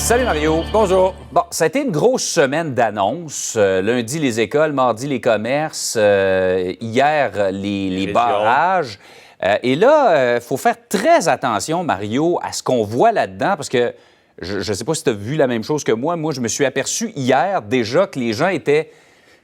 Salut Mario. Bonjour. Bon, ça a été une grosse semaine d'annonces. Lundi, les écoles, mardi, les commerces, hier, les barrages. Et là, il faut faire très attention, Mario, à ce qu'on voit là-dedans, parce que je ne sais pas si tu as vu la même chose que moi. Moi, je me suis aperçu hier déjà que les gens étaient,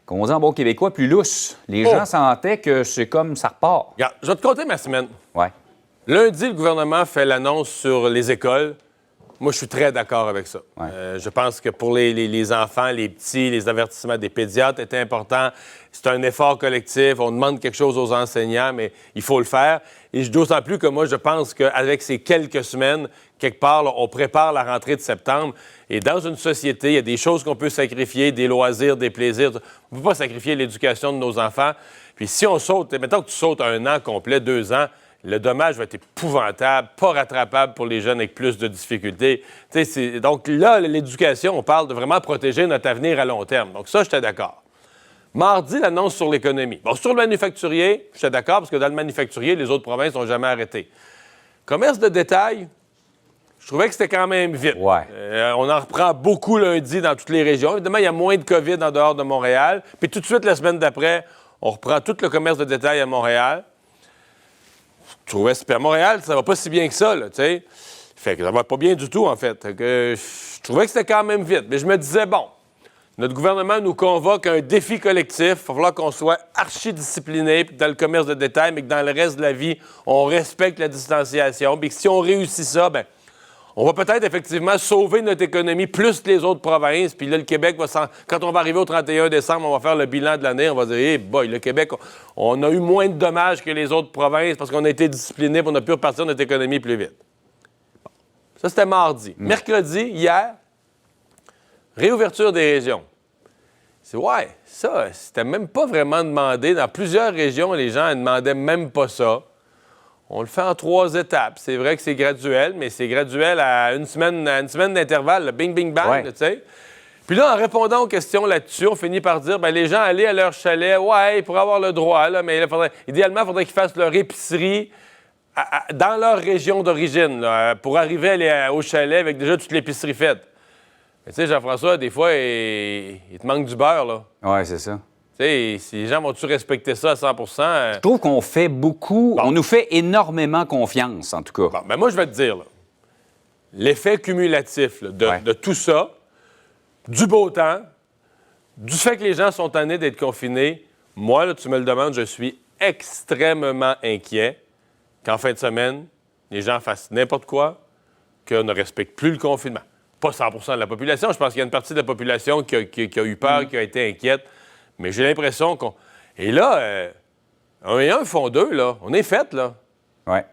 comme on dit en bon québécois, plus lousses. Les gens sentaient que c'est comme ça repart. Regarde, je vais te conter ma semaine. Ouais. Lundi, le gouvernement fait l'annonce sur les écoles. Moi, je suis très d'accord avec ça. Ouais. Je pense que pour les enfants, les petits, les avertissements des pédiatres étaient importants. C'est un effort collectif. On demande quelque chose aux enseignants, mais il faut le faire. Et d'autant plus que moi, je pense qu'avec ces quelques semaines, quelque part, là, on prépare la rentrée de septembre. Et dans une société, il y a des choses qu'on peut sacrifier, des loisirs, des plaisirs. On ne peut pas sacrifier l'éducation de nos enfants. Puis si on saute, mettons que tu sautes un an complet, 2 ans, le dommage va être épouvantable, pas rattrapable pour les jeunes avec plus de difficultés. Donc là, l'éducation, on parle de vraiment protéger notre avenir à long terme. Donc ça, j'étais d'accord. Mardi, l'annonce sur l'économie. Bon, sur le manufacturier, j'étais d'accord parce que dans le manufacturier, les autres provinces n'ont jamais arrêté. Commerce de détail, je trouvais que c'était quand même vite. Ouais. On en reprend beaucoup lundi dans toutes les régions. Évidemment, il y a moins de COVID en dehors de Montréal. Puis tout de suite, la semaine d'après, on reprend tout le commerce de détail à Montréal. Je trouvais super. Montréal, ça va pas si bien que ça, là, tu sais. Fait que ça va pas bien du tout, en fait. Je trouvais que c'était quand même vite. Mais je me disais, bon, notre gouvernement nous convoque à un défi collectif. Il va falloir qu'on soit archi-discipliné dans le commerce de détail, mais que dans le reste de la vie, on respecte la distanciation. Puis que si on réussit ça, bien, on va peut-être effectivement sauver notre économie plus que les autres provinces. Puis là, le Québec quand on va arriver au 31 décembre, on va faire le bilan de l'année. On va dire, hey boy, le Québec, on a eu moins de dommages que les autres provinces parce qu'on a été disciplinés et on a pu repartir notre économie plus vite. Bon. Ça, c'était mardi. Mercredi, hier, réouverture des régions. C'était même pas vraiment demandé. Dans plusieurs régions, les gens ne demandaient même pas ça. On le fait en 3 étapes. C'est vrai que c'est graduel, mais c'est graduel à une semaine d'intervalle, le bing, bing, bang, tu sais. Puis là, en répondant aux questions là-dessus, on finit par dire, bien, les gens allaient à leur chalet, ils pourraient avoir le droit, là, mais idéalement, il faudrait qu'ils fassent leur épicerie dans leur région d'origine, là, pour arriver au chalet avec déjà toute l'épicerie faite. Mais tu sais, Jean-François, des fois, il te manque du beurre, là. Ouais, c'est ça. Tu sais, si les gens vont-tu respecter ça à 100 Je trouve qu'on fait beaucoup, on nous fait énormément confiance, en tout cas. Bon, ben moi, je vais te dire, là, l'effet cumulatif là, de tout ça, du beau temps, du fait que les gens sont tannés d'être confinés, moi, là, tu me le demandes, je suis extrêmement inquiet qu'en fin de semaine, les gens fassent n'importe quoi, qu'on ne respecte plus le confinement. Pas 100 de la population. Je pense qu'il y a une partie de la population qui a eu peur, qui a été inquiète. Mais j'ai l'impression qu'on... Et là, 1 et 1 font 2, là. On est fait, là. Ouais.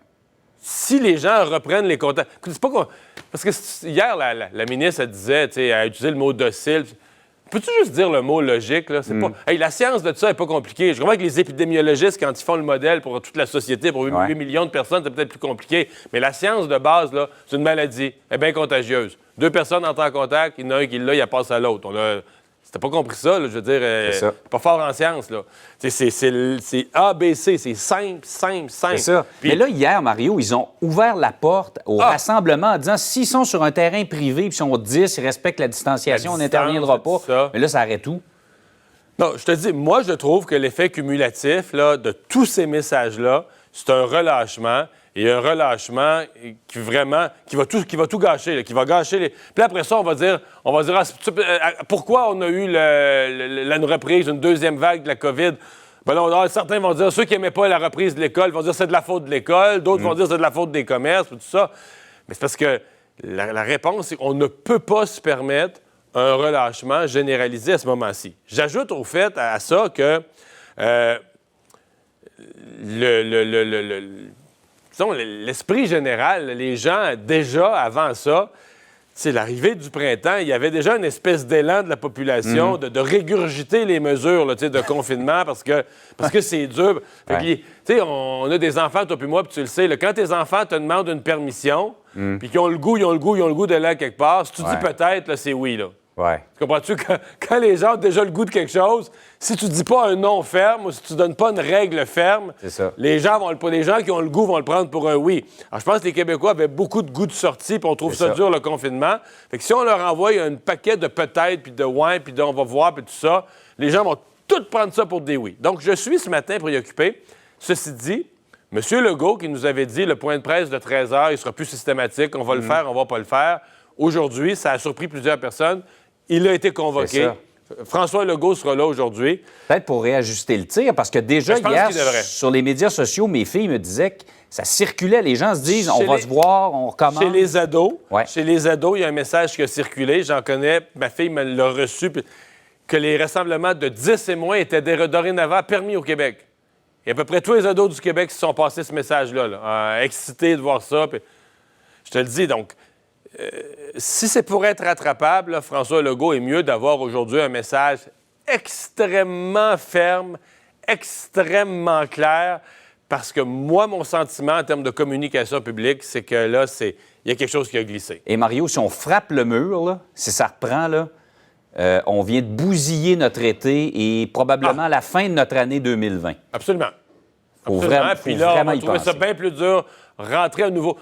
Si les gens reprennent les contacts... C'est pas parce que hier, la ministre, elle disait, tu sais, elle a utilisé le mot docile. Peux-tu juste dire le mot logique, là? C'est pas... Hey, la science de ça n'est pas compliquée. Je comprends que les épidémiologistes, quand ils font le modèle pour toute la société, pour 8 millions de personnes, c'est peut-être plus compliqué. Mais la science de base, là, c'est une maladie. Elle est bien contagieuse. 2 personnes entrent en contact, il y en a un qui l'a, il passe à l'autre. Si t'as pas compris ça, là, je veux dire, c'est pas fort en science, là. C'est ABC, c'est simple. C'est ça. Puis, mais là, hier, Mario, ils ont ouvert la porte au rassemblement en disant s'ils sont sur un terrain privé puis ils sont 10, ils respectent la distanciation, on n'interviendra pas. Ça. Mais là, ça arrête tout. Non, je te dis, moi, je trouve que l'effet cumulatif là, de tous ces messages-là, c'est un relâchement. Et un relâchement qui va tout gâcher, là, qui va gâcher les... Puis après ça, on va dire pourquoi on a eu la reprise, une deuxième vague de la COVID? Ben là, certains vont dire, ceux qui n'aimaient pas la reprise de l'école vont dire c'est de la faute de l'école, d'autres vont dire c'est de la faute des commerces, tout ça. Mais c'est parce que la réponse, c'est qu'on ne peut pas se permettre un relâchement généralisé à ce moment-ci. J'ajoute au fait à ça que l'esprit général, les gens, déjà, avant ça, l'arrivée du printemps, il y avait déjà une espèce d'élan de la population de régurgiter les mesures là, de confinement parce que c'est dur. Fait que, on a des enfants, toi puis moi, puis tu le sais, là, quand tes enfants te demandent une permission, puis qu'ils ont le goût d'aller quelque part, si tu dis peut-être, là, c'est oui. Là. Ouais. Tu comprends-tu? Quand les gens ont déjà le goût de quelque chose, si tu dis pas un non ferme ou si tu donnes pas une règle ferme, C'est ça. les gens qui ont le goût vont le prendre pour un oui. Alors, je pense que les Québécois avaient beaucoup de goût de sortie, puis on trouve ça dur, le confinement. Fait que si on leur envoie un paquet de peut-être, puis de ouais, puis de on va voir, puis tout ça, les gens vont tous prendre ça pour des oui. Donc, je suis ce matin préoccupé. Ceci dit, M. Legault, qui nous avait dit le point de presse de 13 heures, il sera plus systématique, on va le faire, on va pas le faire. Aujourd'hui, ça a surpris plusieurs personnes. Il a été convoqué. François Legault sera là aujourd'hui. Peut-être pour réajuster le tir, parce que déjà, je pense hier, qu'il devrait. sur les médias sociaux, mes filles me disaient que ça circulait. Les gens se disent, on va se voir, on recommence. Chez les ados, Ouais. il y a un message qui a circulé. J'en connais, ma fille me l'a reçu, que les rassemblements de 10 et moins étaient dorénavant permis au Québec. Il y a à peu près tous les ados du Québec qui se sont passés ce message-là, excités de voir ça. Puis, je te le dis, donc, si c'est pour être rattrapable, là, François Legault est mieux d'avoir aujourd'hui un message extrêmement ferme, extrêmement clair, parce que moi, mon sentiment en termes de communication publique, c'est que là, il y a quelque chose qui a glissé. Et Mario, si on frappe le mur, là, si ça reprend, là, on vient de bousiller notre été et probablement la fin de notre année 2020. Absolument. Faut Absolument. vraiment, Puis faut là, vraiment on va y trouver ça penser. bien plus dur, rentrer à nouveau.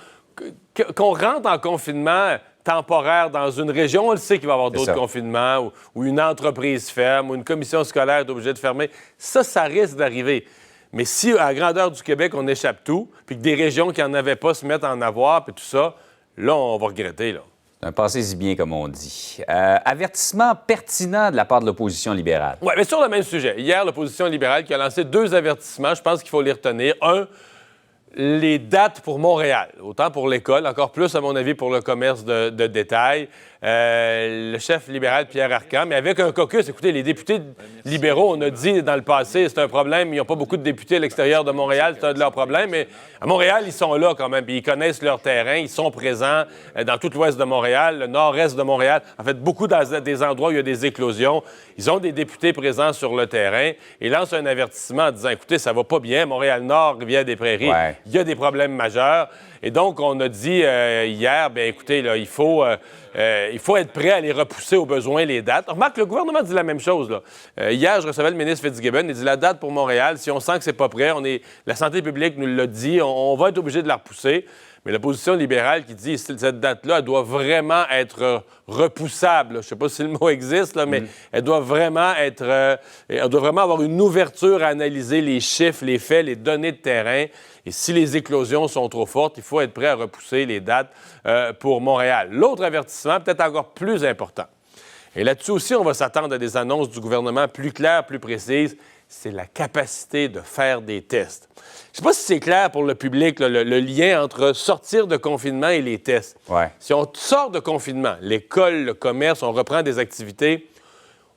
Qu'on rentre en confinement temporaire dans une région, on le sait qu'il va y avoir d'autres confinements, ou une entreprise ferme, ou une commission scolaire est obligée de fermer. Ça risque d'arriver. Mais si, à la grandeur du Québec, on échappe tout, puis que des régions qui n'en avaient pas se mettent à en avoir, puis tout ça, là, on va regretter, là. Pensez-y bien, comme on dit. Avertissement pertinent de la part de l'opposition libérale. Oui, mais sur le même sujet. Hier, l'opposition libérale qui a lancé 2 avertissements, je pense qu'il faut les retenir. Un, les dates pour Montréal, autant pour l'école, encore plus, à mon avis, pour le commerce de détail. Le chef libéral, Pierre Arcan, mais avec un caucus. Écoutez, les députés libéraux, on a dit dans le passé, c'est un problème. Ils n'ont pas beaucoup de députés à l'extérieur de Montréal, c'est un de leurs problèmes. Mais à Montréal, ils sont là quand même. Puis ils connaissent leur terrain. Ils sont présents dans tout l'ouest de Montréal, le nord-est de Montréal. En fait, beaucoup dans des endroits où il y a des éclosions. Ils ont des députés présents sur le terrain et lancent un avertissement en disant, écoutez, ça va pas bien. Montréal-Nord, Rivière-des-Prairies, il y a des problèmes majeurs. Et donc, on a dit hier, bien écoutez, là, il faut être prêt à les repousser au besoin, les dates. Remarque, le gouvernement dit la même chose. Là. Hier, je recevais le ministre Fitzgibbon. Il dit la date pour Montréal, si on sent que c'est pas prêt, la santé publique nous l'a dit, on va être obligé de la repousser. Mais l'opposition libérale qui dit cette date-là, elle doit vraiment être repoussable. Je ne sais pas si le mot existe, là, mais elle doit vraiment avoir une ouverture à analyser les chiffres, les faits, les données de terrain. Et si les éclosions sont trop fortes, il faut être prêt à repousser les dates pour Montréal. L'autre avertissement, peut-être encore plus important, et là-dessus aussi, on va s'attendre à des annonces du gouvernement plus claires, plus précises, c'est la capacité de faire des tests. Je ne sais pas si c'est clair pour le public, là, le lien entre sortir de confinement et les tests. Ouais. Si on sort de confinement, l'école, le commerce, on reprend des activités,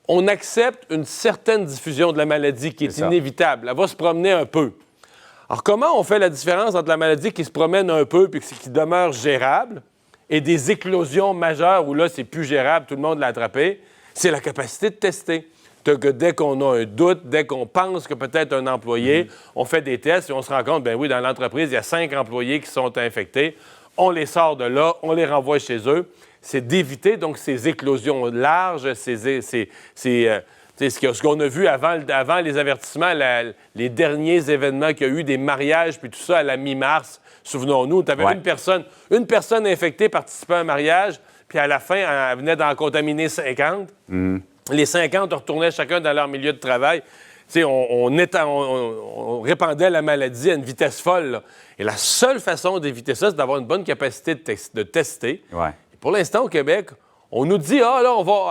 on accepte une certaine diffusion de la maladie qui est inévitable. Elle va se promener un peu. Alors, comment on fait la différence entre la maladie qui se promène un peu puis qui demeure gérable et des éclosions majeures où là, c'est plus gérable, tout le monde l'a attrapé? C'est la capacité de tester. Que dès qu'on a un doute, dès qu'on pense que peut-être un employé, on fait des tests et on se rend compte, ben oui, dans l'entreprise, il y a 5 employés qui sont infectés. On les sort de là, on les renvoie chez eux. C'est d'éviter donc ces éclosions larges, ce qu'on a vu avant les avertissements, les derniers événements qu'il y a eu, des mariages, puis tout ça à la mi-mars. Souvenons-nous, tu avais une personne infectée participait à un mariage, puis à la fin, elle venait d'en contaminer 50. Les 50 retournaient chacun dans leur milieu de travail. On répandait la maladie à une vitesse folle. Là. Et la seule façon d'éviter ça, c'est d'avoir une bonne capacité de tester. Ouais. Et pour l'instant, au Québec, on nous dit, là,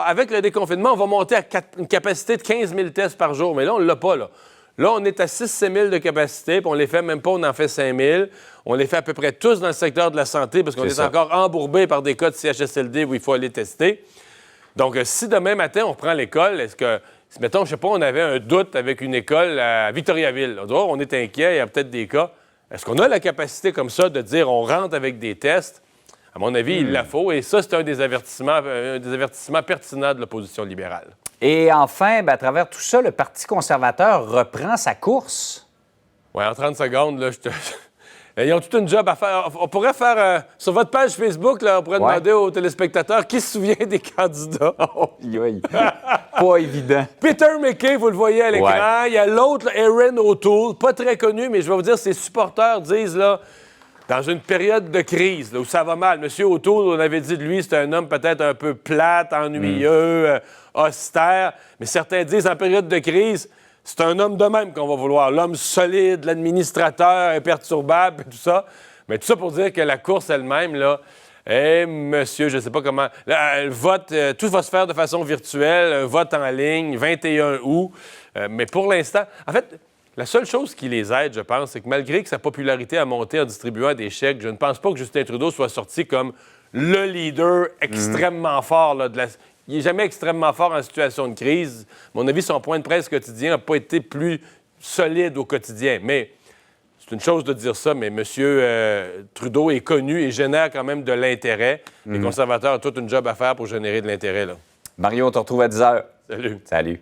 avec le déconfinement, on va monter à une capacité de 15 000 tests par jour. Mais là, on ne l'a pas. Là, on est à 6-7 000 de capacité, puis on les fait même pas, on en fait 5 000. On les fait à peu près tous dans le secteur de la santé, parce qu'on est encore embourbé par des cas de CHSLD où il faut aller tester. Donc, si demain matin, on reprend l'école, est-ce que, mettons, je sais pas, on avait un doute avec une école à Victoriaville, on est inquiet, il y a peut-être des cas. Est-ce qu'on a la capacité comme ça de dire on rentre avec des tests? À mon avis, il la faut. Et ça, c'est un des avertissements pertinents de l'opposition libérale. Et enfin, à travers tout ça, le Parti conservateur reprend sa course. Oui, en 30 secondes, là, Ils ont tout une job à faire. On pourrait faire, sur votre page Facebook, là, on pourrait demander aux téléspectateurs qui se souvient des candidats. Pas évident. Peter McKay, vous le voyez à l'écran. Il y a l'autre, Erin O'Toole, pas très connu, mais je vais vous dire, ses supporters disent, là, dans une période de crise, là, où ça va mal. M. O'Toole, on avait dit de lui, c'est un homme peut-être un peu plate, ennuyeux, austère. Mais certains disent, en période de crise, c'est un homme de même qu'on va vouloir. L'homme solide, l'administrateur, imperturbable, et tout ça. Mais tout ça pour dire que la course elle-même, là, monsieur, je ne sais pas comment... Là, le vote, tout va se faire de façon virtuelle, un vote en ligne, 21 août. Mais pour l'instant... En fait, la seule chose qui les aide, je pense, c'est que malgré que sa popularité a monté en distribuant des chèques, je ne pense pas que Justin Trudeau soit sorti comme le leader extrêmement fort là, Il n'est jamais extrêmement fort en situation de crise. À mon avis, son point de presse quotidien n'a pas été plus solide au quotidien. Mais c'est une chose de dire ça, mais M. Trudeau est connu et génère quand même de l'intérêt. Les conservateurs ont tout une job à faire pour générer de l'intérêt. Là. Mario, on te retrouve à 10h. Salut. Salut.